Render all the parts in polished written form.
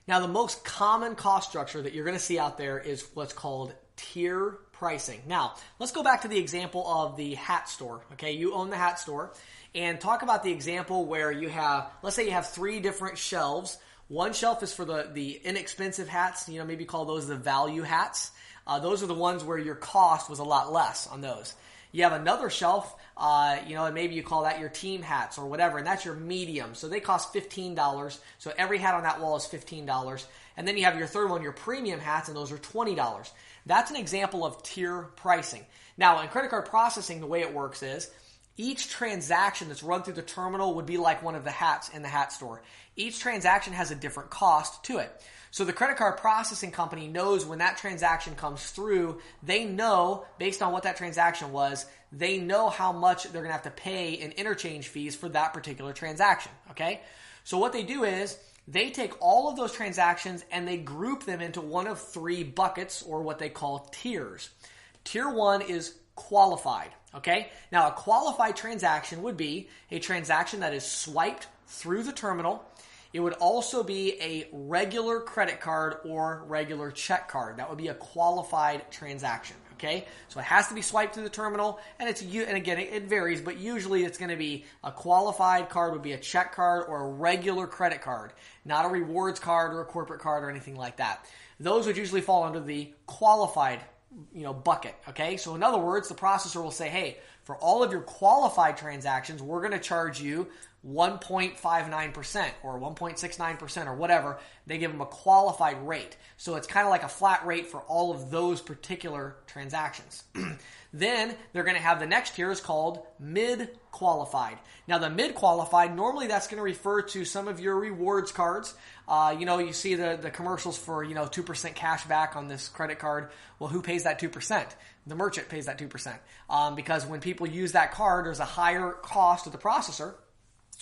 Now, the most common cost structure that you're going to see out there is what's called tier pricing. Now, let's go back to the example of the hat store. Okay, you own the hat store, and talk about the example where you have, let's say you have 3 different shelves. One shelf is for the inexpensive hats, maybe call those the value hats. Those are the ones where your cost was a lot less on those. You have another shelf, and maybe you call that your team hats or whatever, and that's your medium. So they cost $15. So every hat on that wall is $15. And then you have your third one, your premium hats, and those are $20. That's an example of tier pricing. Now, in credit card processing, the way it works is each transaction that's run through the terminal would be like one of the hats in the hat store. Each transaction has a different cost to it. So the credit card processing company knows when that transaction comes through, they know, based on what that transaction was, they know how much they're going to have to pay in interchange fees for that particular transaction, okay? So what they do is they take all of those transactions and they group them into one of 3 buckets, or what they call tiers. Tier 1 is qualified, okay? Now, a qualified transaction would be a transaction that is swiped through the terminal. It would also be a regular credit card or regular check card. That would be a qualified transaction, okay? So it has to be swiped through the terminal, and again, it varies, but usually it's going to be a qualified card would be a check card or a regular credit card, not a rewards card or a corporate card or anything like that. Those would usually fall under the qualified bucket, okay? So in other words, the processor will say, hey, for all of your qualified transactions, we're going to charge you 1.59% or 1.69% or whatever. They give them a qualified rate. So it's kind of like a flat rate for all of those particular transactions. Then they're going to have the next tier is called mid-qualified. Now the mid-qualified, normally that's going to refer to some of your rewards cards. You see the commercials for, 2% cash back on this credit card. Well, who pays that 2%? The merchant pays that 2%. Because when people use that card, there's a higher cost to the processor.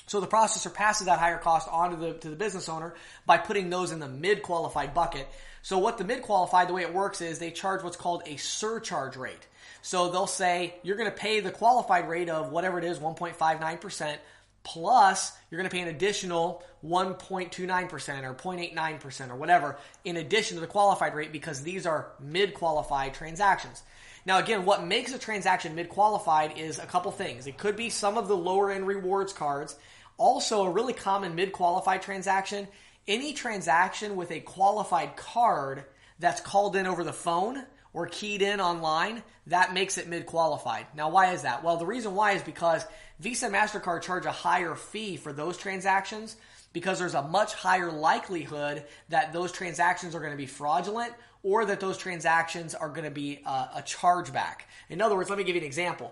So the processor passes that higher cost on to the business owner by putting those in the mid-qualified bucket. So what the mid-qualified, the way it works is they charge what's called a surcharge rate. So they'll say you're going to pay the qualified rate of whatever it is, 1.59%, plus you're going to pay an additional 1.29% or 0.89% or whatever in addition to the qualified rate, because these are mid-qualified transactions. Now, again, what makes a transaction mid-qualified is a couple things. It could be some of the lower-end rewards cards. Also, a really common mid-qualified transaction, any transaction with a qualified card that's called in over the phone or keyed in online, that makes it mid-qualified. Now, why is that? Well, the reason why is because Visa and MasterCard charge a higher fee for those transactions because there's a much higher likelihood that those transactions are going to be fraudulent or that those transactions are going to be a chargeback. In other words, let me give you an example.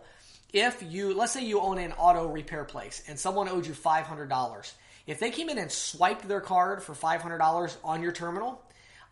Let's say you own an auto repair place and someone owed you $500. If they came in and swiped their card for $500 on your terminal,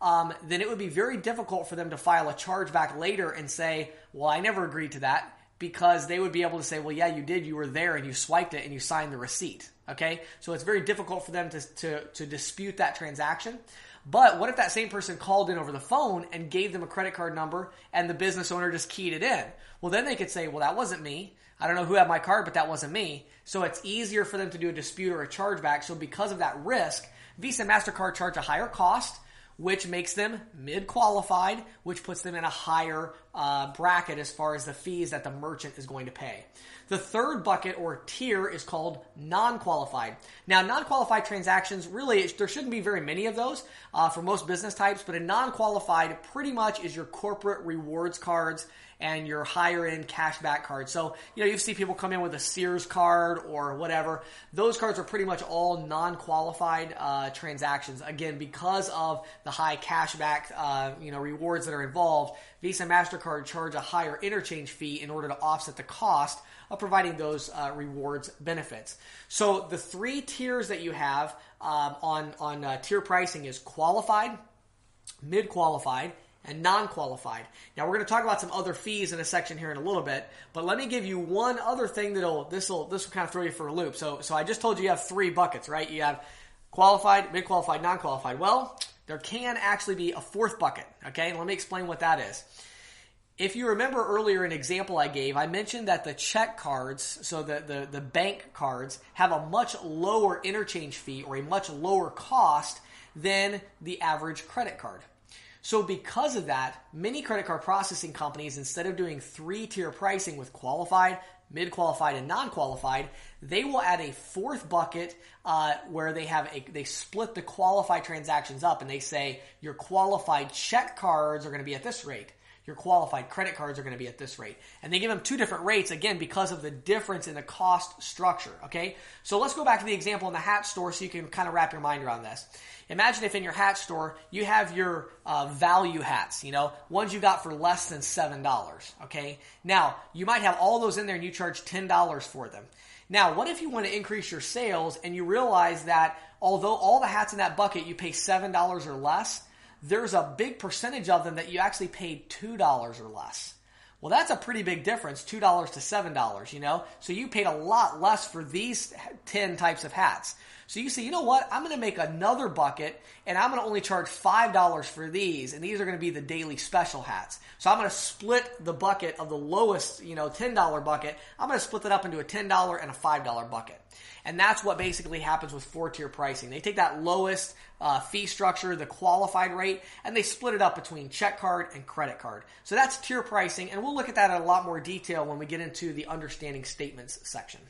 then it would be very difficult for them to file a chargeback later and say, well, I never agreed to that, because they would be able to say, well, yeah, you did. You were there and you swiped it and you signed the receipt. Okay? So it's very difficult for them to dispute that transaction. But what if that same person called in over the phone and gave them a credit card number and the business owner just keyed it in? Well, then they could say, well, that wasn't me. I don't know who had my card, but that wasn't me. So it's easier for them to do a dispute or a chargeback. So because of that risk, Visa and MasterCard charge a higher cost, which makes them mid-qualified, which puts them in a higher bracket as far as the fees that the merchant is going to pay. The third bucket or tier is called non-qualified. Now, non-qualified transactions, really, there shouldn't be very many of those for most business types, but a non-qualified pretty much is your corporate rewards cards and your higher-end cashback cards. So, you see people come in with a Sears card or whatever. Those cards are pretty much all non-qualified transactions. Again, because of the high cashback, rewards that are involved, Visa and MasterCard charge a higher interchange fee in order to offset the cost of providing those rewards benefits. So the 3 tiers that you have on tier pricing is qualified, mid-qualified, and non-qualified. Now, we're going to talk about some other fees in a section here in a little bit, but let me give you one other thing this will kind of throw you for a loop. So I just told you have 3 buckets, right? You have qualified, mid-qualified, non-qualified. Well, there can actually be a 4th bucket, okay? And let me explain what that is. If you remember earlier an example I gave, I mentioned that the check cards, so the bank cards, have a much lower interchange fee or a much lower cost than the average credit card. So because of that, many credit card processing companies, instead of doing 3-tier pricing with qualified, mid-qualified, and non-qualified, they will add a fourth bucket where they split the qualified transactions up, and they say your qualified check cards are going to be at this rate. Your qualified credit cards are going to be at this rate. And they give them 2 different rates, again, because of the difference in the cost structure, okay? So let's go back to the example in the hat store so you can kind of wrap your mind around this. Imagine if in your hat store, you have your value hats, ones you got for less than $7, okay? Now, you might have all those in there and you charge $10 for them. Now, what if you want to increase your sales and you realize that although all the hats in that bucket you pay $7 or less, there's a big percentage of them that you actually paid $2 or less. Well, that's a pretty big difference, $2 to $7, So you paid a lot less for these 10 types of hats. So you say, you know what? I'm going to make another bucket, and I'm going to only charge $5 for these, and these are going to be the daily special hats. So I'm going to split the bucket of the lowest, $10 bucket. I'm going to split that up into a $10 and a $5 bucket. And that's what basically happens with 4-tier pricing. They take that lowest fee structure, the qualified rate, and they split it up between check card and credit card. So that's tier pricing, and we'll look at that in a lot more detail when we get into the understanding statements section.